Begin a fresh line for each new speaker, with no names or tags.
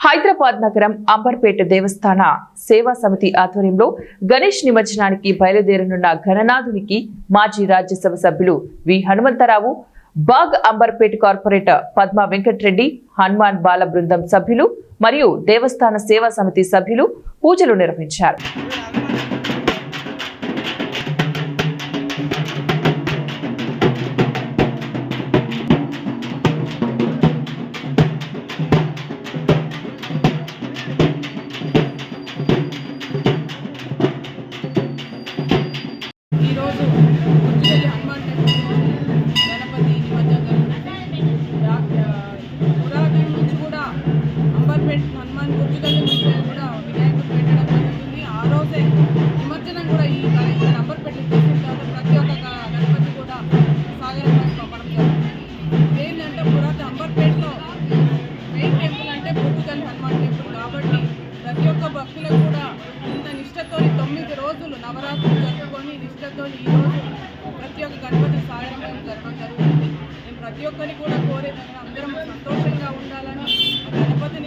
హైదరాబాద్ నగరం అంబర్పేట దేవస్థాన సేవా సమితి ఆధ్వర్యంలో గణేష్ నిమజ్జనానికి బయలుదేరనున్న గణనాథునికి మాజీ రాజ్యసభ సభ్యులు వి హనుమంతరావు, బాగ్ అంబర్పేట కార్పొరేటర్ పద్మా వెంకటరెడ్డి, హనుమాన్ బాల బృందం సభ్యులు మరియు దేవస్థాన సేవా సమితి సభ్యులు పూజలు నిర్వహించారు.
ఈరోజు గుజ్జుగల్లి హనుమాన్ టెంపుల్ గణపతి నిమజ్జనం పురాతన నుంచి కూడా అంబర్పేట హనుమాన్ గుజ్జుగల్లి నుంచి కూడా వినాయకుడు పెట్టడం జరుగుతుంది. ఆ రోజే నిమజ్జనం కూడా ఈ అంబర్పేట చేసిన తర్వాత ప్రతి ఒక్క గణపతి కూడా సాగరంగా పంపడం జరుగుతుంది. ఏంటంటే పురాతన అంబర్పేటలో మెయిన్ టెంపుల్ అంటే గుజ్జుగల్లి హనుమాన్ టెంపుల్ కాబట్టి ప్రతి ఒక్క భక్తులకు కూడా ఇంత నిష్టతో 9 రోజులు నవరాత్రులు జరుపుకొని నిష్టతో ఈరోజు ప్రతి ఒక్క గణపతి సాగరంగా జరగడం జరుగుతుంది. నేను ప్రతి ఒక్కరిని కూడా కోరేదంటే అందరం సంతోషంగా ఉండాలని, ఆ గణపతిని